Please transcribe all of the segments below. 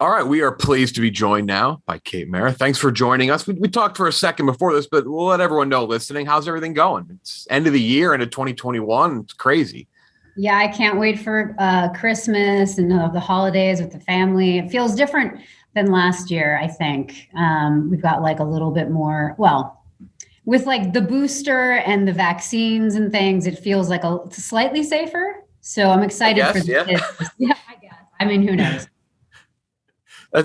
All right, we are pleased to be joined now by Kate Mara. Thanks for joining us. We talked for a second before this, but we'll let everyone know listening. How's everything going? It's end of the year, into 2021. It's crazy. Yeah, I can't wait for Christmas and the holidays with the family. It feels different than last year, I think. We've got like a little bit more, well, with like the booster and the vaccines and things, it feels like it's slightly safer. So I'm excited for the kids. Yeah, I guess. I mean, who knows?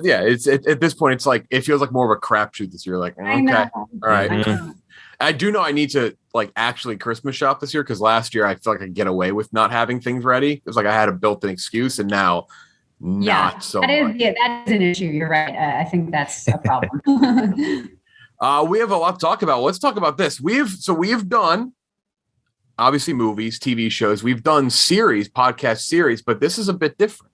Yeah, it's at this point, it's like it feels like more of a crapshoot this year. Like, okay, all right. I do know I need to like actually Christmas shop this year because last year I felt like I could get away with not having things ready. It was like I had a built-in excuse, and now not so much. That is an issue. You're right. I think that's a problem. We have a lot to talk about. Let's talk about this. We've done obviously movies, TV shows. We've done podcast series, but this is a bit different.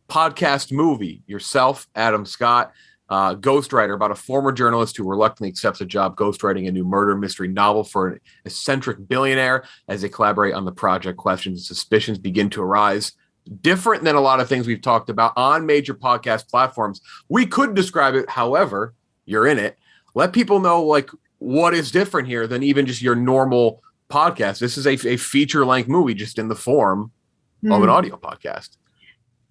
Podcast movie, yourself, Adam Scott, Ghostwriter, about a former journalist who reluctantly accepts a job ghostwriting a new murder mystery novel for an eccentric billionaire. As they collaborate on the project, questions and suspicions begin to arise. Different than a lot of things we've talked about on major podcast platforms. We could describe it, however, you're in it. Let people know like what is different here than even just your normal podcast. This is a feature-length movie just in the form of an audio podcast.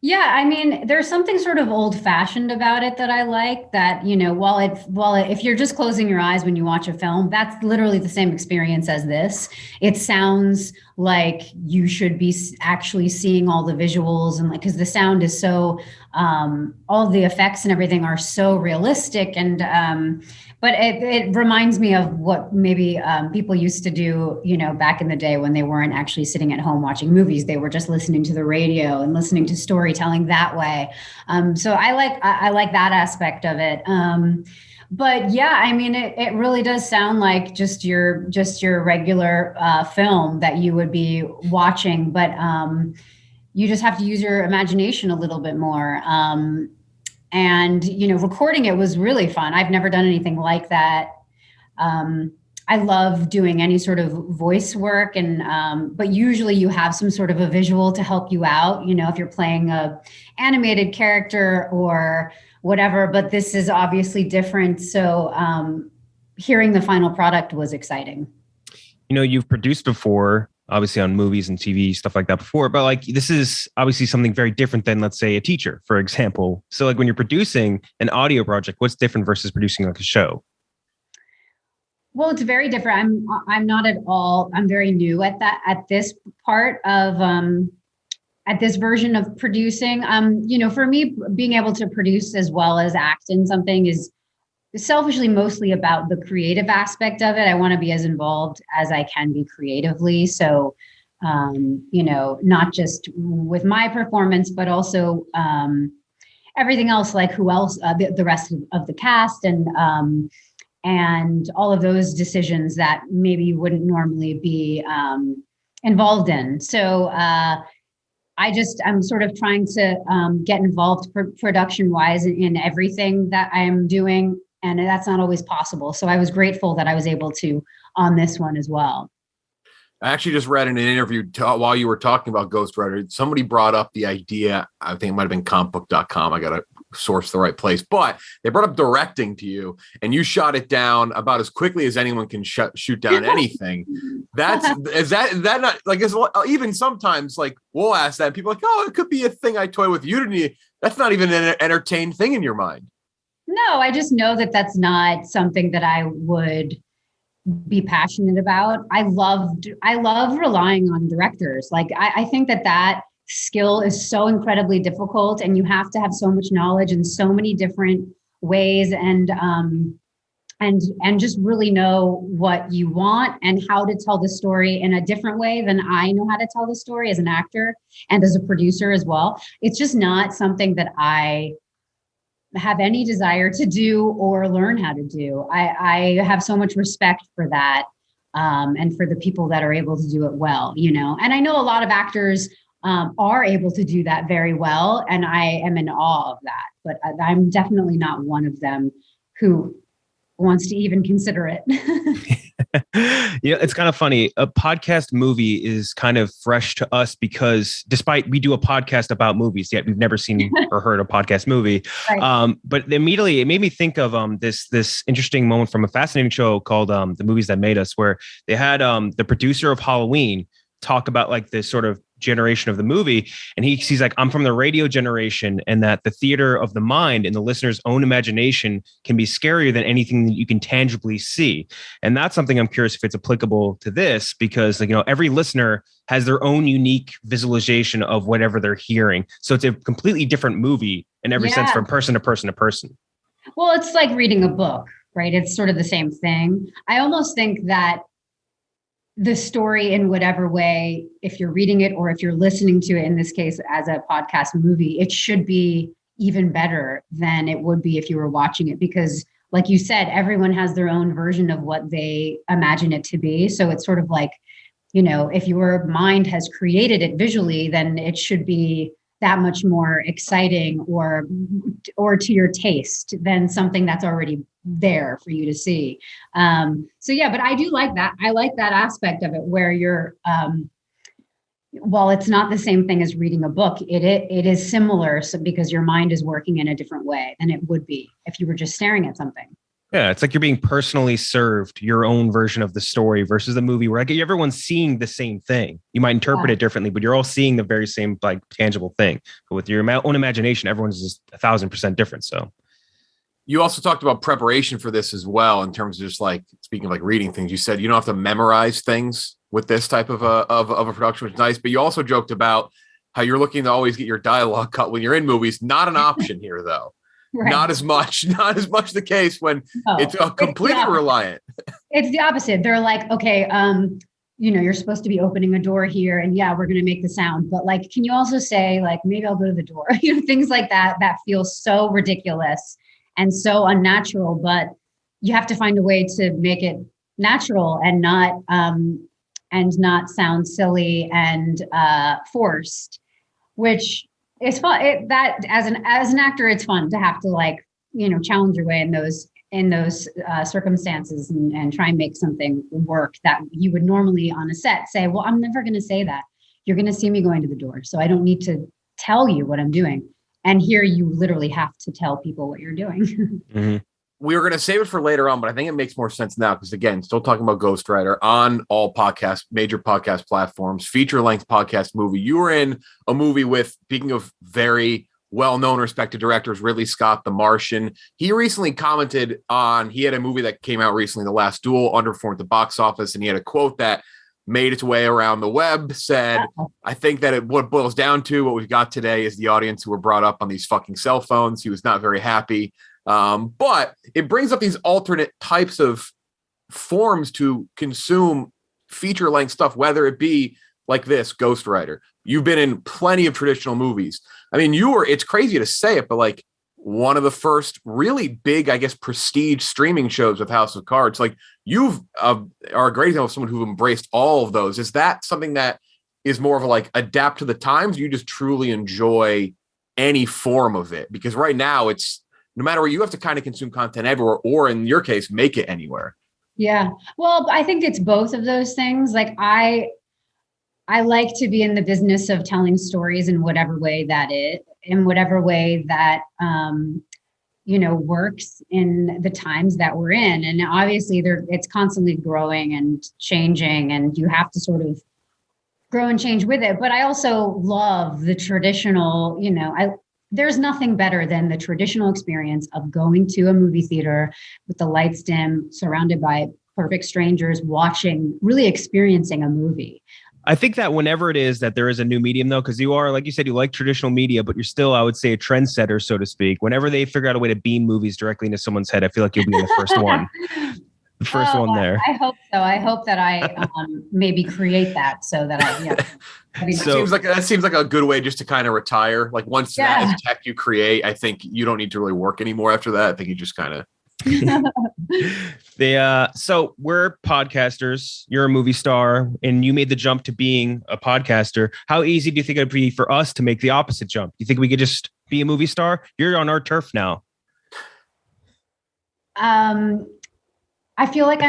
Yeah, I mean, there's something sort of old-fashioned about it that I like. That, you know, if you're just closing your eyes when you watch a film, that's literally the same experience as this. It sounds like you should be actually seeing all the visuals and like because the sound is so, all the effects and everything are so realistic and. But it reminds me of what maybe people used to do, you know, back in the day when they weren't actually sitting at home watching movies. They were just listening to the radio and listening to storytelling that way. So I like that aspect of it. But yeah, I mean, it really does sound like just your regular film that you would be watching, but you just have to use your imagination a little bit more. And, you know, recording it was really fun. I've never done anything like that. I love doing any sort of voice work but usually you have some sort of a visual to help you out, you know, if you're playing a animated character or whatever, but this is obviously different. So hearing the final product was exciting. You know, you've produced before, obviously on movies and TV, stuff like that before, but like this is obviously something very different than, let's say, a teacher, for example. So like when you're producing an audio project, what's different versus producing like a show? Well, it's very different. I'm not at all, I'm very new at this part of, at this version of producing. You know, for me, being able to produce as well as act in something is selfishly mostly about the creative aspect of it. I want to be as involved as I can be creatively. So, you know, not just with my performance, but also everything else, like who else, the rest of the cast and all of those decisions that maybe you wouldn't normally be involved in. So I'm sort of trying to get involved production wise in everything that I'm doing. And that's not always possible. So I was grateful that I was able to on this one as well. I actually just read in an interview while you were talking about Ghostwriter, somebody brought up the idea. I think it might have been comicbook.com. I got to source the right place, but they brought up directing to you and you shot it down about as quickly as anyone can shoot down anything. Is that not like, even sometimes like we'll ask that people are like, oh, it could be a thing I toy with. That's not even an entertained thing in your mind. No, I just know that that's not something that I would be passionate about. I love relying on directors. Like I think that skill is so incredibly difficult and you have to have so much knowledge in so many different ways and just really know what you want and how to tell the story in a different way than I know how to tell the story as an actor and as a producer as well. It's just not something that I have any desire to do or learn how to do. I have so much respect for that and for the people that are able to do it well, you know. And I know a lot of actors are able to do that very well, and I am in awe of that. But I'm definitely not one of them who wants to even consider it. It's kind of funny. A podcast movie is kind of fresh to us because despite we do a podcast about movies, yet we've never seen or heard a podcast movie. Right. But immediately it made me think of this interesting moment from a fascinating show called The Movies That Made Us, where they had the producer of Halloween talk about like this sort of generation of the movie. And he's like, I'm from the radio generation, and that the theater of the mind and the listener's own imagination can be scarier than anything that you can tangibly see. And that's something I'm curious if it's applicable to this, because every listener has their own unique visualization of whatever they're hearing. So it's a completely different movie in every sense from person to person to person. Well, it's like reading a book, right? It's sort of the same thing. I almost think that the story, in whatever way, if you're reading it or if you're listening to it, in this case, as a podcast movie, it should be even better than it would be if you were watching it. Because like you said, everyone has their own version of what they imagine it to be. So it's sort of like, if your mind has created it visually, then it should be that much more exciting or to your taste than something that's already there for you to see. So yeah, but I do like that. I like that aspect of it where you're, while it's not the same thing as reading a book, it is similar because your mind is working in a different way than it would be if you were just staring at something. Yeah, it's like you're being personally served your own version of the story versus the movie where everyone's seeing the same thing. You might interpret it differently, but you're all seeing the very same like tangible thing. But with your own imagination, everyone's just 1,000% different. So you also talked about preparation for this as well, in terms of just like, speaking of like reading things, you said you don't have to memorize things with this type of a production, which is nice. But you also joked about how you're looking to always get your dialogue cut when you're in movies. Not an option here, though. Right. Not as much the case when it's completely reliant. It's the opposite. They're like, okay, you're supposed to be opening a door here, and yeah, we're going to make the sound, but like, can you also say like, maybe I'll go to the door, things like that feels so ridiculous and so unnatural, but you have to find a way to make it natural and not sound silly and forced, which it's fun. That as an actor, it's fun to have to like, challenge your way in those circumstances and try and make something work that you would normally on a set say, well, I'm never going to say that. You're going to see me going to the door, so I don't need to tell you what I'm doing. And here you literally have to tell people what you're doing. Mm-hmm. We were going to save it for later on, but I think it makes more sense now because, again, still talking about Ghostwriter on all major podcast platforms, feature-length podcast movie. You were in a movie with, speaking of very well-known, respected directors, Ridley Scott, The Martian. He recently commented he had a movie that came out recently, The Last Duel, underperformed at the box office, and he had a quote that made its way around the web, said, I think that what it boils down to, what we've got today is the audience who were brought up on these fucking cell phones. He was not very happy. But it brings up these alternate types of forms to consume feature-length stuff, whether it be like this, Ghostwriter. You've been in plenty of traditional movies. I mean, it's crazy to say it, but like one of the first really big, I guess, prestige streaming shows with House of Cards. Like you've are a great example of someone who embraced all of those. Is that something that is more of a like adapt to the times? You just truly enjoy any form of it? Because right now it's, no matter where, you have to kind of consume content everywhere, or in your case, make it anywhere. Yeah. Well, I think it's both of those things. Like I like to be in the business of telling stories in whatever way that works in the times that we're in. And obviously it's constantly growing and changing, and you have to sort of grow and change with it. But I also love the traditional, there's nothing better than the traditional experience of going to a movie theater with the lights dim, surrounded by perfect strangers, really experiencing a movie. I think that whenever it is that there is a new medium, though, because you are, like you said, you like traditional media, but you're still, I would say, a trendsetter, so to speak. Whenever they figure out a way to beam movies directly into someone's head, I feel like you'll be in the first one. The first one there. I hope so. I hope that I maybe create that so that that seems like a good way just to kind of retire. Like once that is tech you create, I think you don't need to really work anymore after that. I think you just kind of. So we're podcasters. You're a movie star, and you made the jump to being a podcaster. How easy do you think it'd be for us to make the opposite jump? You think we could just be a movie star? You're on our turf now. I feel like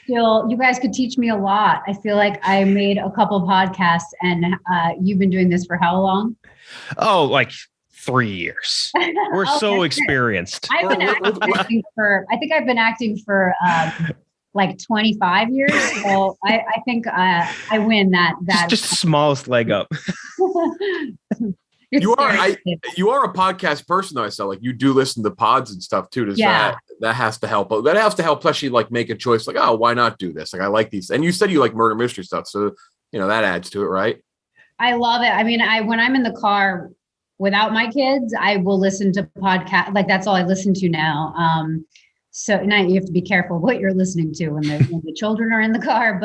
you guys could teach me a lot. I feel like I made a couple podcasts, and you've been doing this for how long? Oh, like 3 years. We're Okay, so good. experienced. I've been acting for like 25 years. So I think I win that. Just the smallest leg up. You are a podcast person though. I saw like you do listen to pods and stuff too. Does that has to help? That has to help, especially like make a choice. Like, oh, why not do this? Like, I like these. And you said you like murder mystery stuff, so that adds to it, right? I love it. I mean, when I'm in the car without my kids, I will listen to podcasts. Like that's all I listen to now. So now you have to be careful what you're listening to when the children are in the car.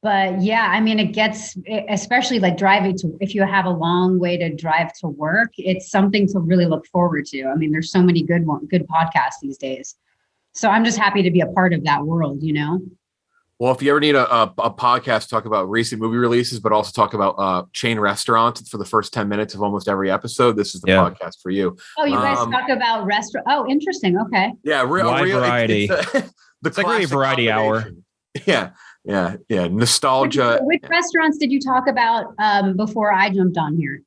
But yeah, I mean, it gets, especially like if you have a long way to drive to work, it's something to really look forward to. I mean, there's so many good podcasts these days. So I'm just happy to be a part of that world, Well, if you ever need a podcast to talk about recent movie releases, but also talk about chain restaurants for the first 10 minutes of almost every episode, this is the podcast for you. Oh, you guys talk about restaurant. Oh, interesting. Okay. Yeah. Wide variety. It's like really variety hour. Yeah. Nostalgia. Which restaurants did you talk about before I jumped on here?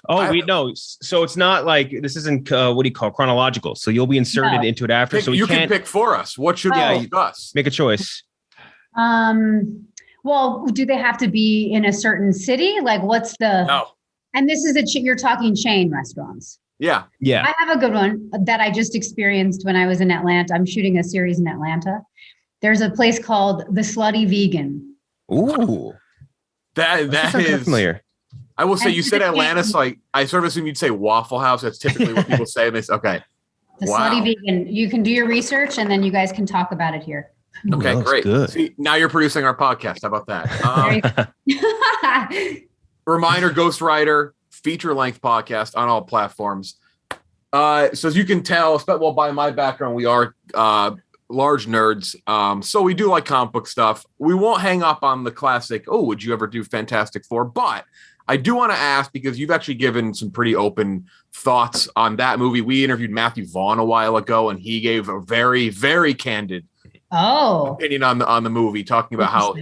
Oh, no. So it's not like this isn't what do you call chronological. So you'll be inserted into it after. So you can pick for us. What should we discuss? Make a choice. Well, do they have to be in a certain city? Like what's the, no. And this is you're talking chain restaurants. Yeah. I have a good one that I just experienced when I was in Atlanta. I'm shooting a series in Atlanta. There's a place called The Slutty Vegan. Ooh. That is familiar. I will say you said Atlanta, so I sort of assume you'd say Waffle House. That's typically what people say. Okay. The Slutty Vegan. You can do your research and then you guys can talk about it here. Okay, great. Good. See, now you're producing our podcast. How about that? Reminder, Ghostwriter, feature-length podcast on all platforms. So as you can tell, by my background, we are large nerds. So we do like comic book stuff. We won't hang up on the classic, would you ever do Fantastic Four? But I do want to ask, because you've actually given some pretty open thoughts on that movie. We interviewed Matthew Vaughn a while ago, and he gave a very, very candid opinion on the movie, talking about how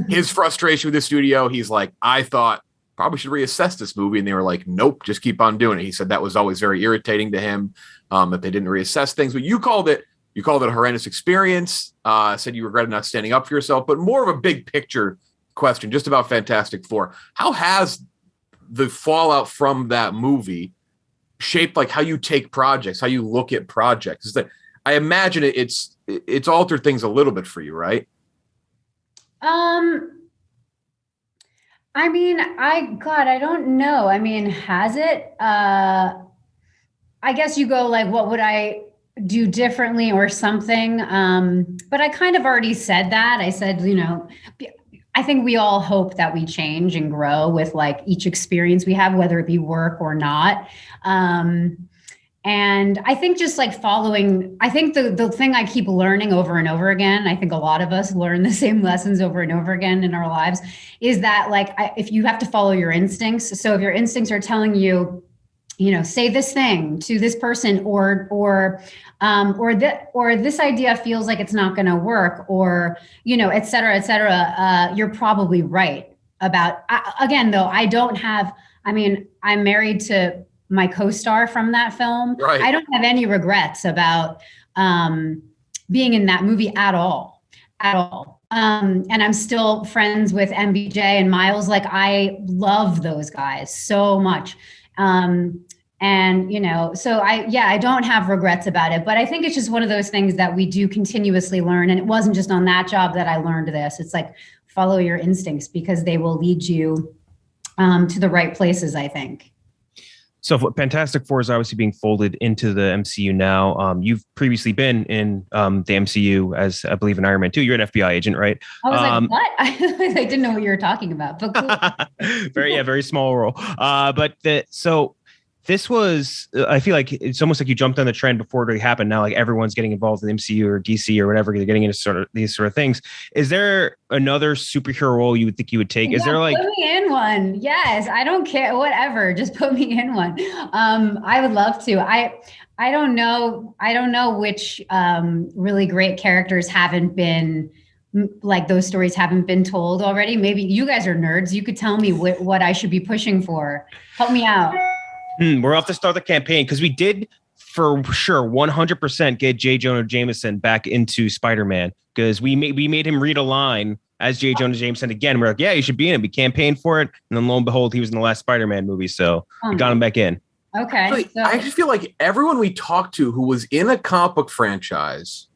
his frustration with the studio. He's like, I thought probably should reassess this movie. And they were like, nope, just keep on doing it. He said that was always very irritating to him, that they didn't reassess things. But you called it a horrendous experience, said you regretted not standing up for yourself, but more of a big picture question just about Fantastic Four. How has the fallout from that movie shaped like how you take projects, how you look at projects? Is that, I imagine it's altered things a little bit for you, right? I mean, I don't know. I mean, has it? I guess you go like, what would I do differently or something? But I kind of already said that. I said, I think we all hope that we change and grow with like each experience we have, whether it be work or not. And I think just like I think the thing I keep learning over and over again, I think a lot of us learn the same lessons over and over again in our lives, is that like, if you have to follow your instincts. So if your instincts are telling you, say this thing to this person, or this idea feels like it's not going to work, or, et cetera, you're probably right about, again, though, I'm married to my co-star from that film. Right. I don't have any regrets about being in that movie at all. And I'm still friends with MBJ and Miles. Like, I love those guys so much. So I don't have regrets about it, but I think it's just one of those things that we do continuously learn. And it wasn't just on that job that I learned this. It's like, follow your instincts, because they will lead you to the right places, I think. So Fantastic Four is obviously being folded into the MCU now. You've previously been in the MCU as, I believe, an Iron Man 2. You're an FBI agent, right? I was like, what? I didn't know what you were talking about. But cool. Very small role. So this was, I feel like it's almost like you jumped on the trend before it really happened. Now, like everyone's getting involved in MCU or DC or whatever. They're getting into these sort of things. Is there another superhero role you would think you would take? Is there like, put me in one? Yes, I don't care. Whatever, just put me in one. I would love to. I don't know. I don't know which really great characters haven't been like those stories haven't been told already. Maybe you guys are nerds. You could tell me what I should be pushing for. Help me out. We're off to start the campaign because we did for sure 100% get J. Jonah Jameson back into Spider-Man because we made him read a line as J. Jonah Jameson again. We're like, yeah, you should be in it. We campaigned for it. And then lo and behold, he was in the last Spider-Man movie. So we got him back in. Okay. Actually, I just feel like everyone we talked to who was in a comic book franchise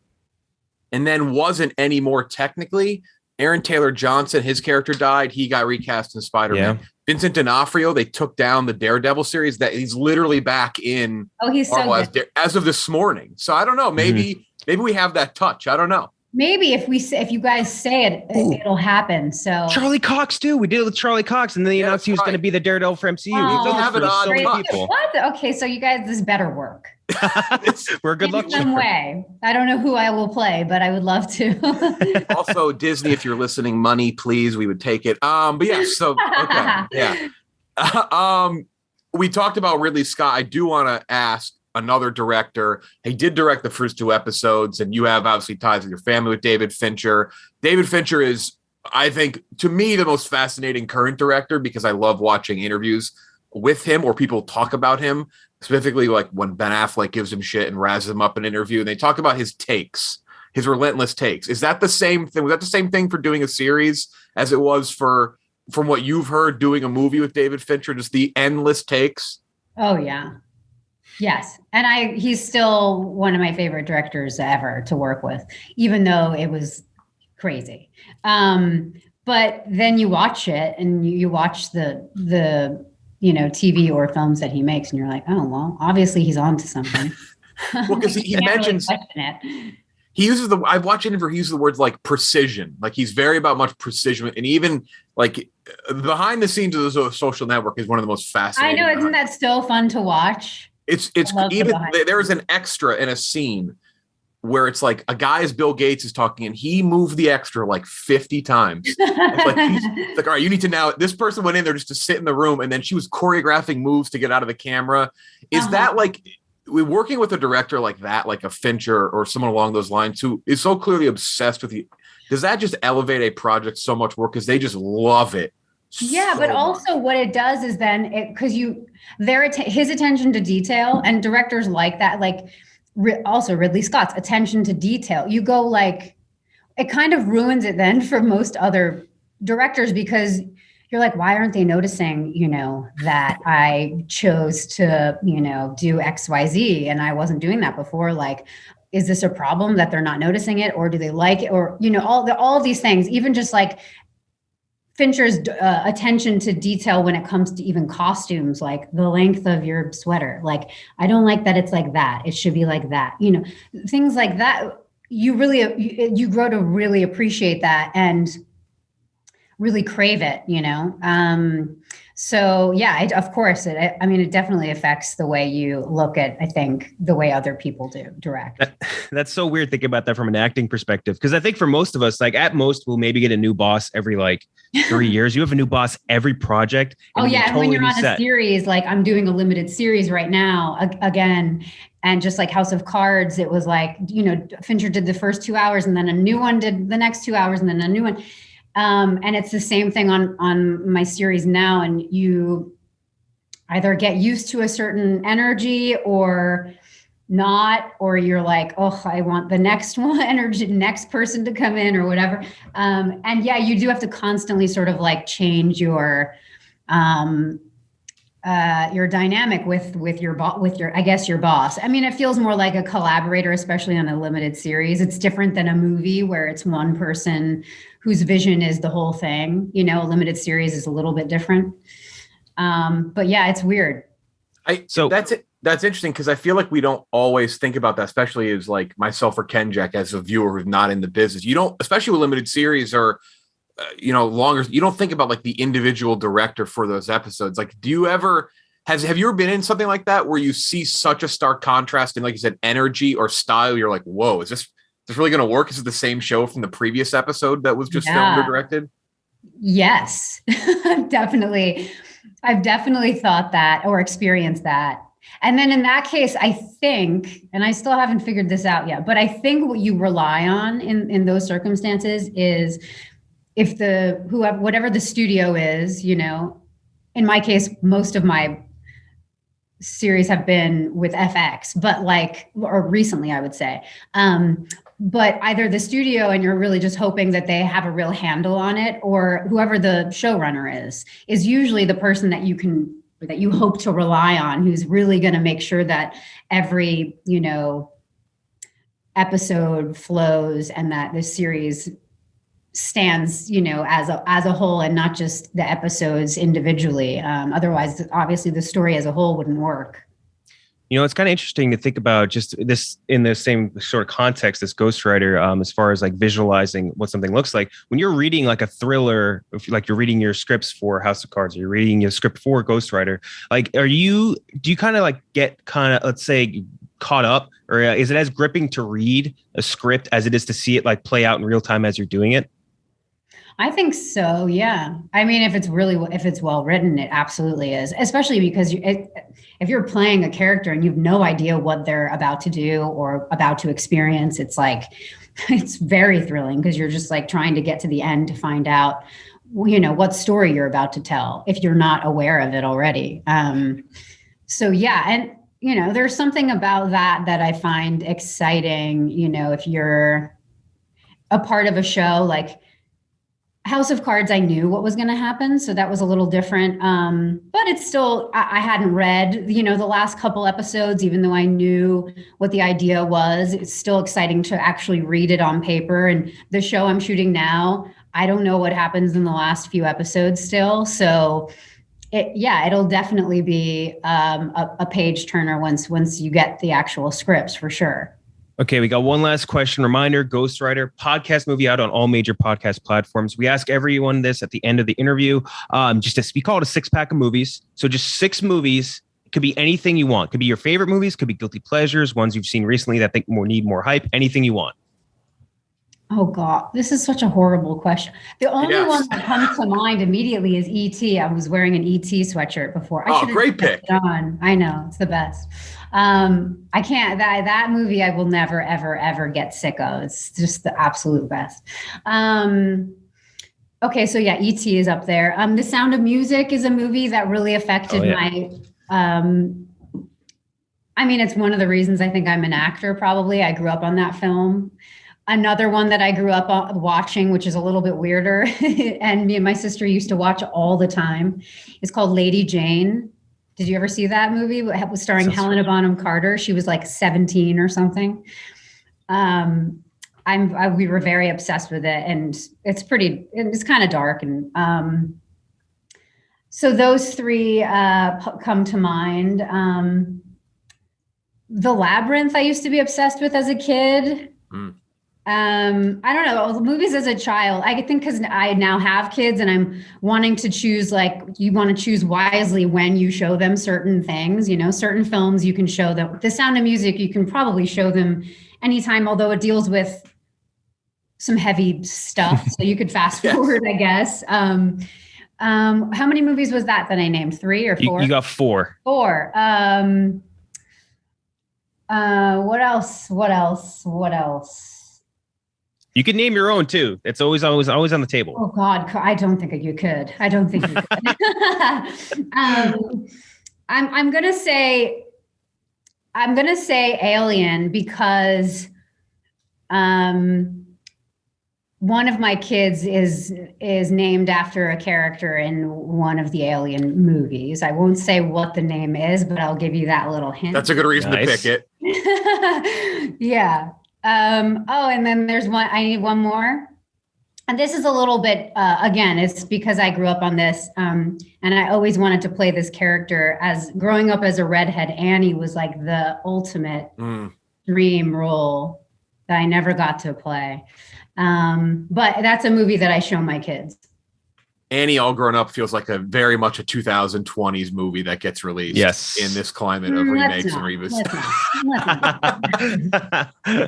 and then wasn't anymore technically, Aaron Taylor Johnson, his character died. He got recast in Spider-Man. Yeah. Vincent D'Onofrio, they took down the Daredevil series that he's literally back in. Oh, he's Marvel so good. As of this morning. So I don't know. Maybe we have that touch. I don't know. Maybe if you guys say it, it'll happen. So Charlie Cox too. We did it with Charlie Cox, and then they announced he was going to be the Daredevil for MCU. He does have an odd people. What? Okay, so you guys, this better work. We're good luck. In some way. I don't know who I will play, but I would love to. Also, Disney, if you're listening, money, please, we would take it. But yeah, so okay, yeah. We talked about Ridley Scott. I do want to ask another director. He did direct the first 2 episodes, and you have obviously ties with your family with David Fincher. David Fincher is, I think, to me, the most fascinating current director because I love watching interviews with him or people talk about him, specifically like when Ben Affleck gives him shit and razzes him up in an interview, and they talk about his takes, his relentless takes. Is that the same thing? Was that the same thing for doing a series as it was for, from what you've heard, doing a movie with David Fincher, just the endless takes? Oh, yeah. Yes. And he's still one of my favorite directors ever to work with, even though it was crazy. But then you watch it and you watch the TV or films that he makes and you're like, oh, well, obviously he's on to something. Well, because he mentions he uses I've watched interviews where he uses the words like precision. Like he's very about much precision. And even like behind the scenes of the Social Network is one of the most fascinating. I know. Isn't that still fun to watch? It's even there's an extra in a scene where it's like a guy as Bill Gates is talking and he moved the extra like 50 times. It's like, all right, you need to now, this person went in there just to sit in the room and then she was choreographing moves to get out of the camera. Is that like we're working with a director like that, like a Fincher or someone along those lines who is so clearly obsessed with you? Does that just elevate a project so much more because they just love it? Yeah, but also what it does is then because his attention to detail and directors like that, like also Ridley Scott's attention to detail, you go like, it kind of ruins it then for most other directors because you're like, why aren't they noticing, that I chose to, do XYZ and I wasn't doing that before? Like, is this a problem that they're not noticing it, or do they like it? Or, all these things, even just like Fincher's attention to detail when it comes to even costumes, like the length of your sweater. Like, I don't like that it's like that. It should be like that. Things like that. You grow to really appreciate that and really crave it, So yeah, of course, it definitely affects the way you look at, I think, the way other people direct. That's so weird thinking about that from an acting perspective. Because I think for most of us, like at most, we'll maybe get a new boss every like 3 years. You have a new boss every project. And when you're on a series, like I'm doing a limited series right now again. And just like House of Cards, it was like, Fincher did the first 2 hours and then a new one did the next 2 hours and then a new one. And it's the same thing on my series now. And you either get used to a certain energy or not, or you're like, oh, I want the next one energy, next person to come in or whatever. And yeah, you do have to constantly sort of like change your dynamic with your boss. I mean, it feels more like a collaborator, especially on a limited series. It's different than a movie where it's one person whose vision is the whole thing. A limited series is a little bit different. But yeah, it's weird. That's interesting because I feel like we don't always think about that, especially as like myself or Kenjack as a viewer who's not in the business. You don't, especially with limited series or longer, you don't think about like the individual director for those episodes. Like, do you ever have you ever been in something like that where you see such a stark contrast in, like you said, energy or style? You're like, whoa, is this really going to work? Is it the same show from the previous episode that was just filmed or directed? Yes, I've definitely thought that or experienced that. And then in that case, I think, and I still haven't figured this out yet, but I think what you rely on in those circumstances is if whatever the studio is, you know, in my case, most of my series have been with FX, but or recently, I would say. But either the studio and you're really just hoping that they have a real handle on it, or whoever the showrunner is usually the person that you hope to rely on, who's really going to make sure that every, you know, episode flows and that the series stands, you know, as a whole and not just the episodes individually. Otherwise, obviously the story as a whole wouldn't work. You know, it's kind of interesting to think about just this in the same sort of context as Ghostwriter, as far as like visualizing what something looks like. When you're reading like a thriller, if like you're reading your scripts for House of Cards, or you're reading your script for Ghostwriter, like, do you kind of like get kind of, let's say, caught up, or is it as gripping to read a script as it is to see it like play out in real time as you're doing it? I think so. Yeah. I mean, if it's well written, it absolutely is, especially because if you're playing a character and you have no idea what they're about to do or about to experience, it's like, it's very thrilling because you're just like trying to get to the end to find out, you know, what story you're about to tell if you're not aware of it already. So yeah. And, you know, there's something about that I find exciting, you know, if you're a part of a show like House of Cards, I knew what was going to happen, so that was a little different. But it's still, I hadn't read, you know, the last couple episodes, even though I knew what the idea was. It's still exciting to actually read it on paper. And the show I'm shooting now, I don't know what happens in the last few episodes still. So it'll definitely be a page turner once you get the actual scripts, for sure. Okay, we got one last question. Reminder, Ghostwriter, podcast movie out on all major podcast platforms. We ask everyone this at the end of the interview. We call it a 6-pack of movies. So just 6 movies. It could be anything you want. Could be your favorite movies, could be guilty pleasures, ones you've seen recently that need more hype, anything you want. Oh God, this is such a horrible question. The only one that comes to mind immediately is E.T. I was wearing an E.T. sweatshirt before. Great pick. I know, it's the best. I can't, that movie I will never, ever, ever get sick of. It's just the absolute best. Okay. So yeah, E.T. is up there. The Sound of Music is a movie that really affected my, I mean, it's one of the reasons I think I'm an actor, probably. I grew up on that film. Another one that I grew up watching, which is a little bit weirder, and me and my sister used to watch all the time, is called Lady Jane. Did you ever see that movie? It was starring Helena Bonham Carter. She was like 17 or something. We were very obsessed with it, and it's kind of dark. And so those 3 come to mind. The Labyrinth I used to be obsessed with as a kid. I don't know, movies as a child, I think because I now have kids and I'm wanting to choose, like, you want to choose wisely when you show them certain things, you know, certain films you can show them. The Sound of Music, you can probably show them anytime, although it deals with some heavy stuff. So you could fast forward, I guess. How many movies was that I named? 3 or 4? You got 4. 4. What else? You can name your own too. It's always on the table. Oh God, I don't think you could. I'm gonna say Alien because one of my kids is named after a character in one of the Alien movies. I won't say what the name is, but I'll give you that little hint. That's a good reason to pick it. Yeah. And then there's one, I need one more. And this is a little bit, again, it's because I grew up on this. And I always wanted to play this character. As growing up as a redhead, Annie was like the ultimate dream role that I never got to play. But that's a movie that I show my kids. Annie, all grown up, feels like very much a 2020s movie that gets released in this climate of remakes and reboots.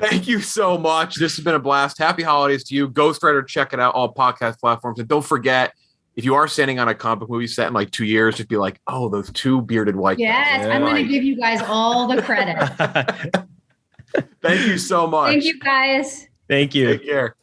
Thank you so much. This has been a blast. Happy holidays to you. Ghostwriter, check it out, all podcast platforms. And don't forget, if you are standing on a comic book movie set in like 2 years, just be like, oh, those two bearded white yes, guys. I'm going to give you guys all the credit. Thank you so much. Thank you, guys. Thank you. Take care.